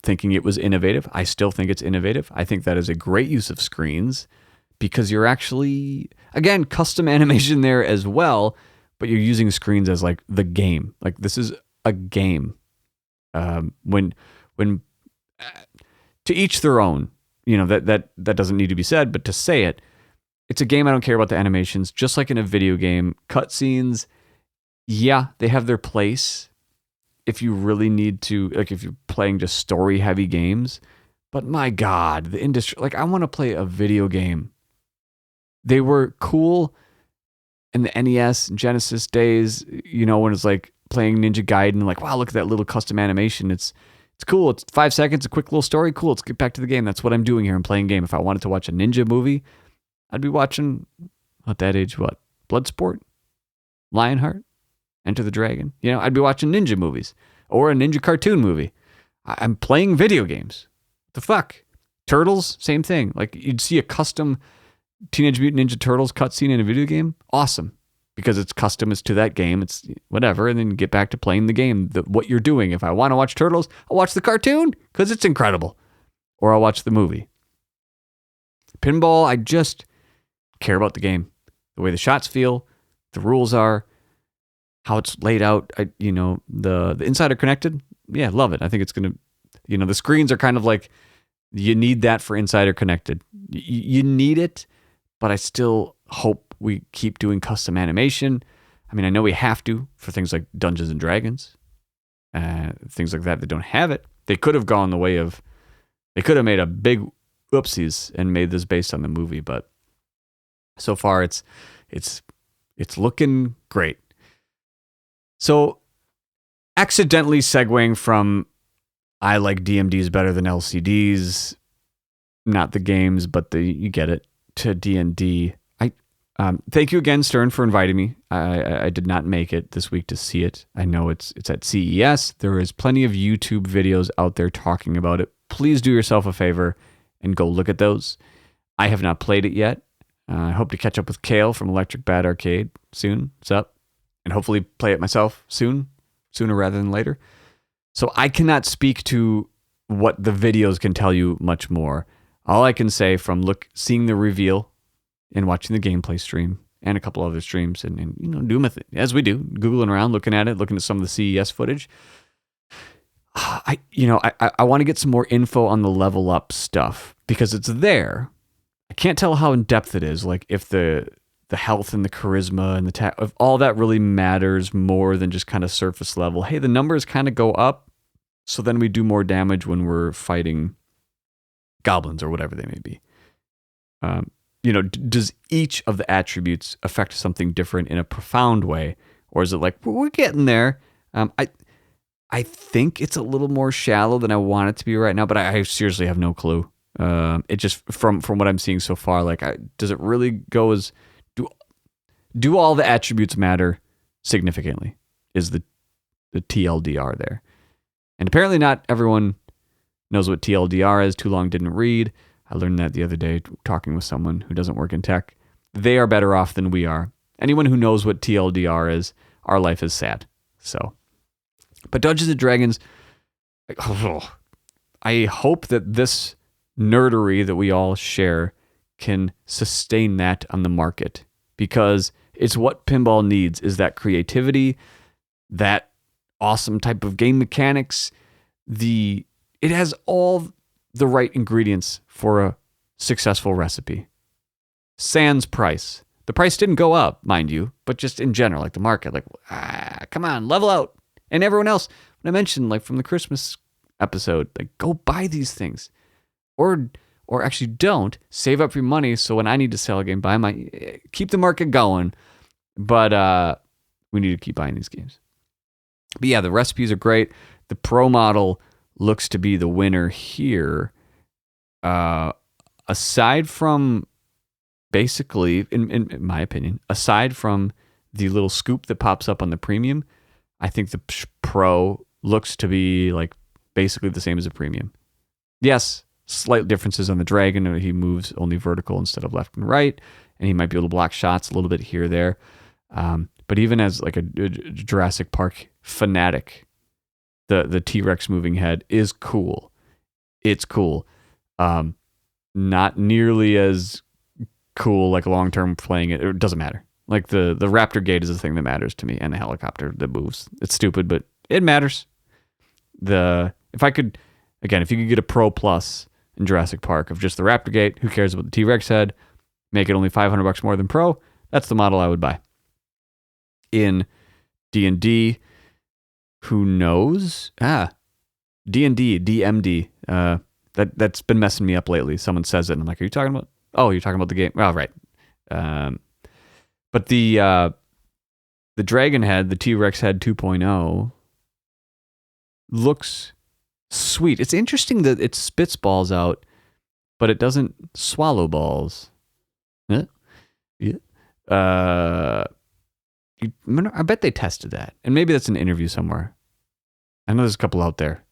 thinking it was innovative. I still think it's innovative. I think that is a great use of screens because you're actually, again, custom animation there as well, but you're using screens as like the game. Like this is a game. When to each their own, that doesn't need to be said, but to say it, It's a game I don't care about the animations. Just like in a video game, cutscenes, yeah, they have their place if you really need to, like if you're playing just story-heavy games. But my God, the industry, like I want to play a video game. They were cool in the NES and Genesis days, when it's like playing Ninja Gaiden, like, wow, look at that little custom animation. It's cool. It's 5 seconds, a quick little story. Cool. Let's get back to the game. That's what I'm doing here. I'm playing a game. If I wanted to watch a ninja movie, I'd be watching, at that age, what? Bloodsport? Lionheart? Enter the Dragon? I'd be watching ninja movies or a ninja cartoon movie. I'm playing video games. What the fuck? Turtles? Same thing. Like, you'd see a custom Teenage Mutant Ninja Turtles cutscene in a video game. Awesome. Because it's custom, it's to that game, it's whatever, and then you get back to playing the game, what you're doing. If I want to watch Turtles, I'll watch the cartoon because it's incredible. Or I'll watch the movie. Pinball, I just care about the game. The way the shots feel, the rules are, how it's laid out. The inside are connected. Yeah, love it. I think it's going to, the screens are kind of like, you need that for Insider Connected. You need it, but I still hope we keep doing custom animation. I mean, I know we have to for things like Dungeons and Dragons, things like that don't have it. They could have gone the way of, they could have made a big whoopsies and made this based on the movie, but so far it's looking great. So, accidentally segueing from I like DMDs better than LCDs, not the games, but you get it, to D&D. Thank you again, Stern, for inviting me. I did not make it this week to see it. I know it's at CES. There is plenty of YouTube videos out there talking about it. Please do yourself a favor and go look at those. I have not played it yet. I hope to catch up with Kale from Electric Bad Arcade soon. What's up? And hopefully play it myself sooner rather than later. So I cannot speak to what the videos can tell you much more. All I can say from seeing the reveal and watching the gameplay stream and a couple other streams and doing it as we do, Googling around, looking at some of the CES footage. I want to get some more info on the level up stuff because it's there. I can't tell how in depth it is. Like if the health and the charisma and if all that really matters more than just kind of surface level. Hey, the numbers kind of go up, so then we do more damage when we're fighting goblins or whatever they may be. Does each of the attributes affect something different in a profound way? Or is it like, we're getting there? I think it's a little more shallow than I want it to be right now, but I seriously have no clue. It just, from what I'm seeing so far, like, does it really go as, do all the attributes matter significantly? Is the TLDR there? And apparently not everyone knows what TLDR is. Too long didn't read. I learned that the other day talking with someone who doesn't work in tech. They are better off than we are. Anyone who knows what TLDR is, our life is sad. So, but Dungeons and Dragons, I hope that this nerdery that we all share can sustain that on the market, because it's what pinball needs, is that creativity, that awesome type of game mechanics. It has all the right ingredients for a successful recipe. Sans price. The price didn't go up, mind you, but just in general, like the market, like, come on, level out. And everyone else, when I mentioned, like from the Christmas episode, like, go buy these things. Or actually don't. Save up your money so when I need to sell a game, keep the market going. But we need to keep buying these games. But yeah, the recipes are great. The Pro model looks to be the winner here. Aside from, basically, in my opinion, aside from the little scoop that pops up on the premium, I think the Pro looks to be like basically the same as a premium. Yes, slight differences on the Dragon. He moves only vertical instead of left and right, and he might be able to block shots a little bit here or there. But even as like a Jurassic Park fanatic, the T-Rex moving head is cool. It's cool. Not nearly as cool like long-term playing it. It doesn't matter. Like the Raptor gate is the thing that matters to me, and the helicopter that moves. It's stupid, but it matters. If you could get a Pro Plus in Jurassic Park of just the Raptor gate, who cares about the T-Rex head? make it only $500 more than Pro, that's the model I would buy. In D&D, who knows? D&D, DMD. That's been messing me up lately. Someone says it, and I'm like, are you talking about? Oh, you're talking about the game. Oh, right. But the Dragon Head, the T-Rex Head 2.0, looks sweet. It's interesting that it spits balls out, but it doesn't swallow balls. Yeah. I bet they tested that, and maybe that's an interview somewhere. I know there's a couple out there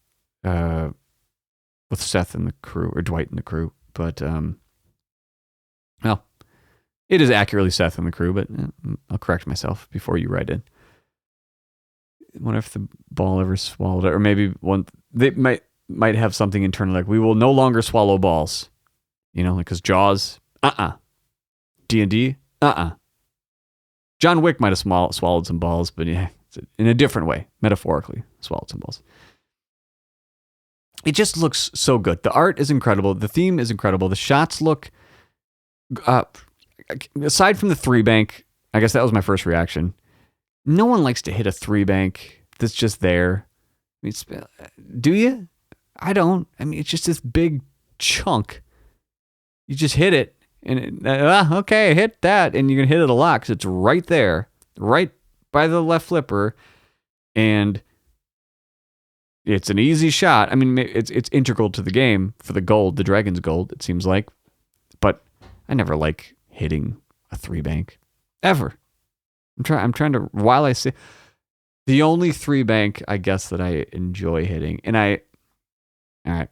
with Seth and the crew, or Dwight and the crew, but well, it is accurately Seth and the crew, but I'll correct myself before you write in. I wonder if the ball ever swallowed it, or maybe they might have something internal like, we will no longer swallow balls, like because Jaws, D&D, John Wick might have swallowed some balls, but yeah, in a different way, metaphorically swallowed some balls. It just looks so good. The art is incredible. The theme is incredible. The shots look, aside from the 3-bank, I guess that was my first reaction. No one likes to hit a 3-bank that's just there. I mean, do you? I don't. I mean, it's just this big chunk. You just hit it, and okay, hit that, and you're going to hit it a lot because it's right there, right by the left flipper, and it's an easy shot. I mean, it's integral to the game for the gold, the Dragon's gold, it seems like, but I never like hitting a 3-bank, ever. I'm trying to, while I say, the only 3-bank, I guess, that I enjoy hitting, and all right,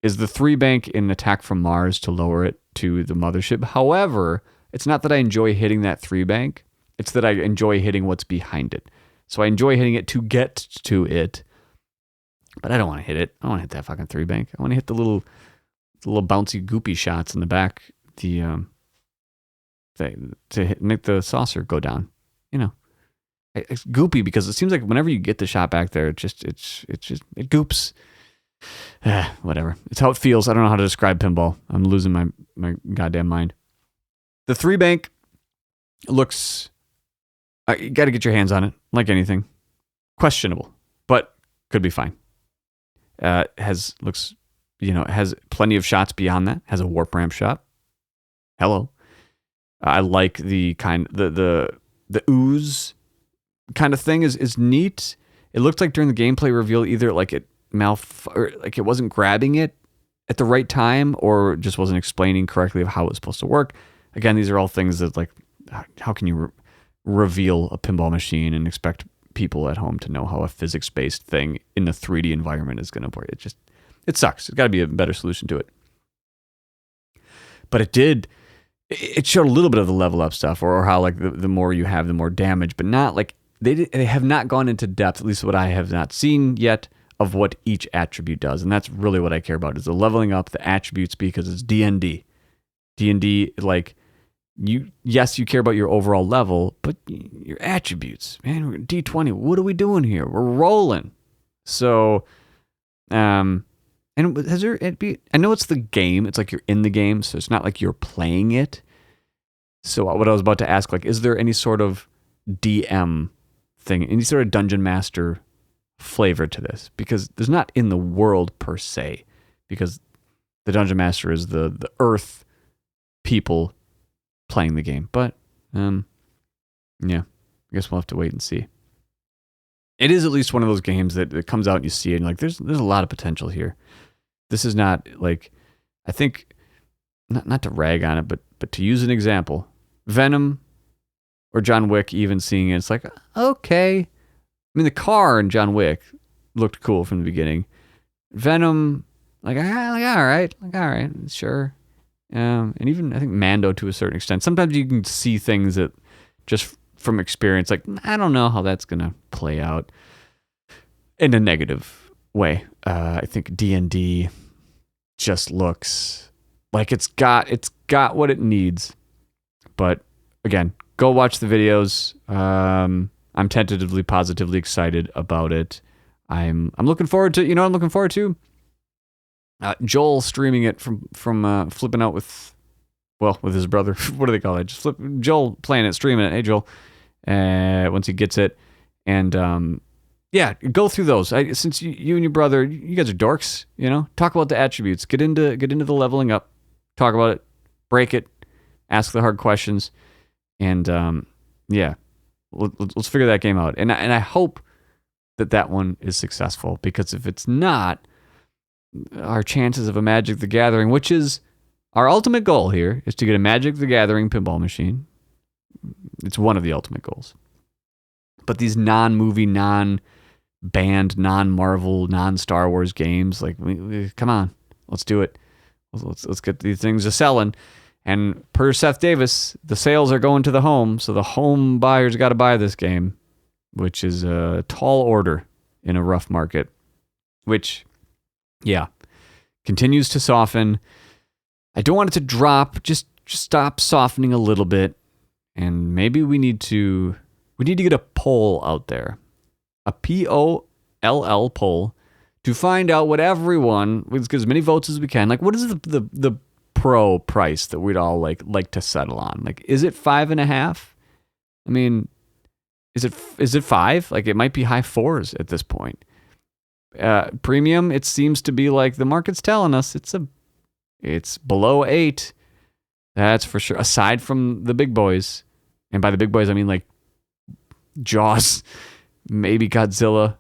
is the 3-bank in Attack from Mars to lower it to the mothership. However, it's not that I enjoy hitting that 3-bank, it's that I enjoy hitting what's behind it. So I enjoy hitting it to get to it, but I don't want to hit it. I don't want to hit that fucking 3-bank. I want to hit the little bouncy, goopy shots in the back, to make the saucer go down. It's goopy because it seems like whenever you get the shot back there, it goops. Whatever. It's how it feels. I don't know how to describe pinball. I'm losing my goddamn mind. The 3-bank looks, you got to get your hands on it, like anything. Questionable, but could be fine. Has plenty of shots beyond that. Has a warp ramp shot. Hello. I like the ooze kind of thing is neat. It looked like during the gameplay reveal, either like it or like it wasn't grabbing it at the right time, or just wasn't explaining correctly of how it was supposed to work. Again, these are all things that, like, how can you reveal a pinball machine and expect people at home to know how a physics-based thing in the 3D environment is going to work? It sucks. There's got to be a better solution to it. But it showed a little bit of the level up stuff, or how, like, the more you have, the more damage, but not like they have not gone into depth, at least what I have not seen yet, of what each attribute does. And that's really what I care about, is the leveling up, the attributes, because it's D&D. D&D, like, you care about your overall level, but your attributes, man, we're D20, what are we doing here? We're rolling. So, and has there, I know it's the game, it's like you're in the game, so it's not like you're playing it. So what I was about to ask, like, is there any sort of DM thing, any sort of dungeon master flavor to this? Because there's not in the world per se, because the dungeon master is the earth people playing the game. But yeah, I guess we'll have to wait and see. It is at least one of those games that comes out and you see it and like, there's a lot of potential here. This is not like, I think, not to rag on it, but to use an example, Venom or John Wick, even seeing it, it's like, okay. I mean, the car in John Wick looked cool from the beginning. Venom, all right, sure. And even I think Mando to a certain extent. Sometimes you can see things that just from experience, like, I don't know how that's gonna play out in a negative way. I think D&D just looks like it's got what it needs. But again, go watch the videos. I'm tentatively, positively excited about it. I'm looking forward to Joel streaming it from flipping out with well, with his brother. What do they call it? Just flip Joel playing it, streaming it. Hey, Joel. Once he gets it. And yeah, go through those. Since you and your brother, you guys are dorks, talk about the attributes. Get into the leveling up. Talk about it. Break it. Ask the hard questions. And yeah, let's figure that game out. And I hope that one is successful, because if it's not, our chances of a Magic the Gathering, which is our ultimate goal here, is to get a Magic the Gathering pinball machine. It's one of the ultimate goals. But these non-movie, non-band, non-Marvel, non-Star Wars games, like, come on, let's do it. Let's get these things selling. And per Seth Davis, the sales are going to the home, so the home buyers got to buy this game, which is a tall order in a rough market, which, yeah, continues to soften. I don't want it to drop, just stop softening a little bit, and maybe we need to get a poll out there, a POLL poll, to find out what everyone, let's get as many votes as we can. Like, what is the pro price that we'd all like to settle on? Like, is it 5.5? I mean, is it 5? Like, it might be high 4s at this point. Premium, it seems to be like the market's telling us it's below 8. That's for sure. Aside from the big boys, and by the big boys I mean like Jaws, maybe Godzilla.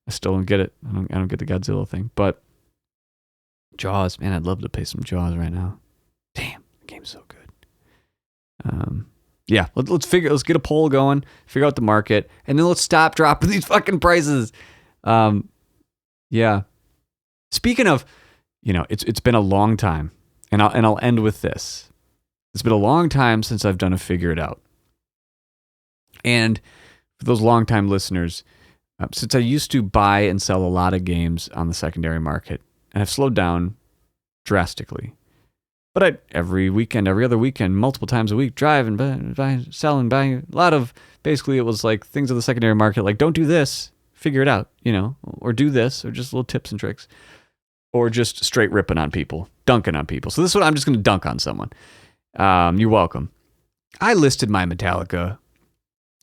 I still don't get it. I don't get the Godzilla thing, but Jaws, man, I'd love to play some Jaws right now. Damn, the game's so good. Yeah, let's get a poll going, figure out the market, and then let's stop dropping these fucking prices. Yeah. Speaking of, it's been a long time, and I'll end with this. It's been a long time since I've done a Figure It Out. And for those longtime listeners, since I used to buy and sell a lot of games on the secondary market, and I've slowed down drastically. But every weekend, every other weekend, multiple times a week, driving, selling, buying, a lot of, basically it was like things on the secondary market, like don't do this, figure it out, or do this, or just little tips and tricks, or just straight ripping on people, dunking on people. So this is what I'm just going to dunk on someone. You're welcome. I listed my Metallica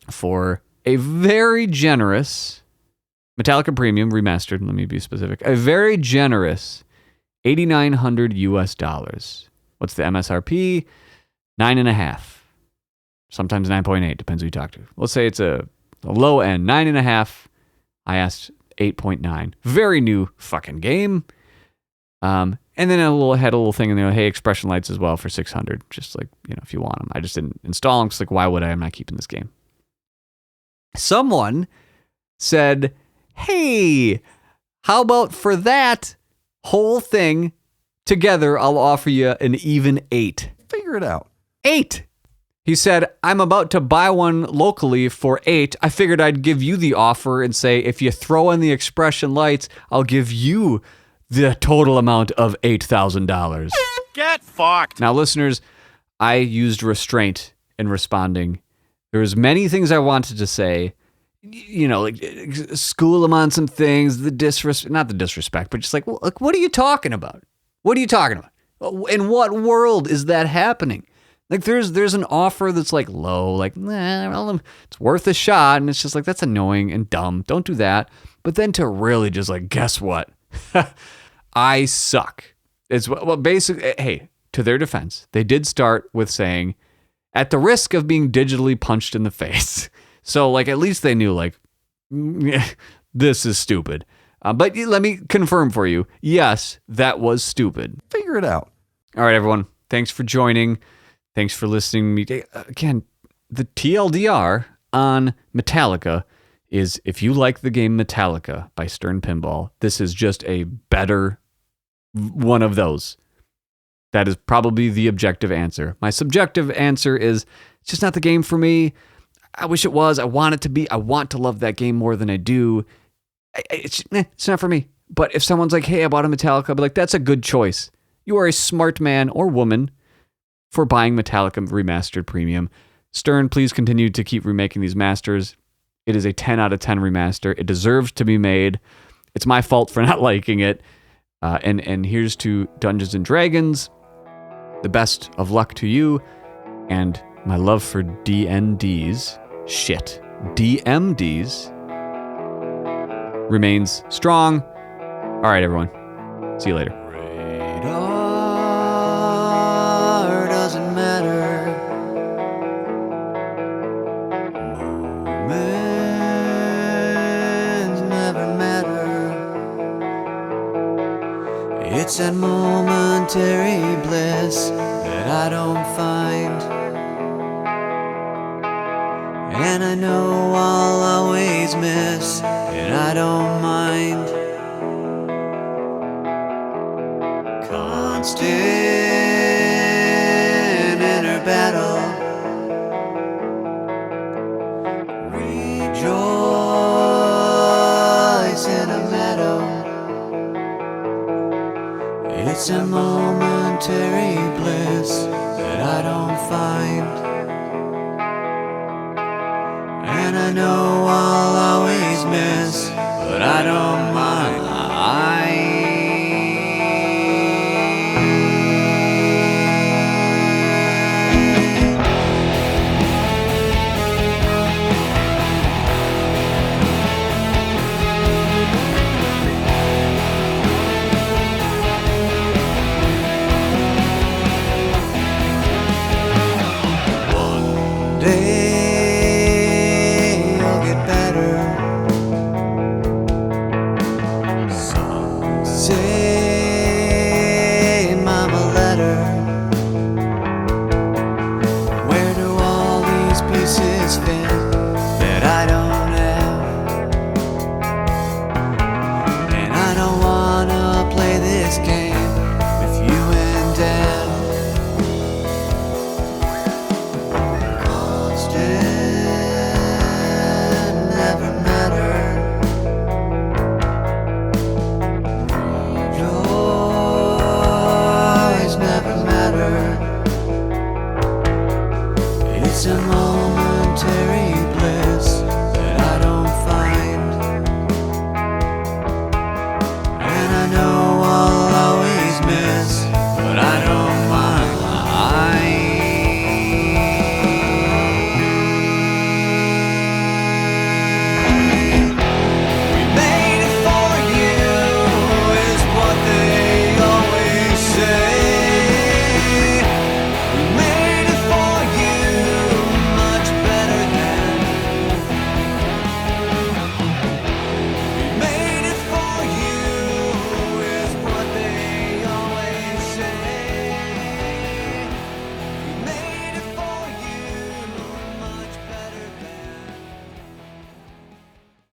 for a very generous Metallica Premium Remastered. Let me be specific. A very generous $8,900 US. What's the MSRP? 9.5. Sometimes 9.8. Depends who you talk to. Let's say it's a low end 9.5. I asked 8.9. Very new fucking game. And then had a little thing in there. Hey, expression lights as well for 600. Just like, if you want them. I just didn't install them. Because like, why would I? I'm not keeping this game. Someone said, hey, how about for that whole thing together, I'll offer you an even 8. Figure it out. 8. He said, I'm about to buy one locally for 8. I figured I'd give you the offer and say, if you throw in the expression lights, I'll give you the total amount of $8,000. Get fucked. Now, listeners, I used restraint in responding. There was many things I wanted to say, like school him on some things, not the disrespect, but just like what are you talking about? What are you talking about? In what world is that happening? Like there's an offer that's like low, like, well, it's worth a shot. And it's just like, that's annoying and dumb. Don't do that. But then to really just like, guess what? I suck. It's basically, hey, to their defense, they did start with saying, at the risk of being digitally punched in the face. So, like, at least they knew, like, this is stupid. But let me confirm for you. Yes, that was stupid. Figure it out. All right, everyone. Thanks for joining. Thanks for listening to me. Again, the TLDR on Metallica is, if you like the game Metallica by Stern Pinball, this is just a better one of those. That is probably the objective answer. My subjective answer is, it's just not the game for me. I wish it was. I want it to be. I want to love that game more than I do. It's not for me. But if someone's like, hey, I bought a Metallica, I'll be like, that's a good choice. You are a smart man or woman for buying Metallica Remastered Premium. Stern, please continue to keep remaking these masters. It is a 10 out of 10 remaster. It deserves to be made. It's my fault for not liking it. And here's to Dungeons & Dragons. The best of luck to you, and my love for DMDs remains strong. All right, everyone. See you later. Radar doesn't matter. Moments never matter. It's that momentary bliss that I don't find. And I know I'll always miss, and I don't mind. Constant inner battle. Rejoice in a meadow. It's a momentary bliss that I don't find. And I know I'll always miss, but I don't mind. One day I'll get better. Some say mama letter. Where do all these pieces fit that I don't have? And I don't wanna play this game with you and Dad. Constant never matter. Rejoice never matter. It's a momentary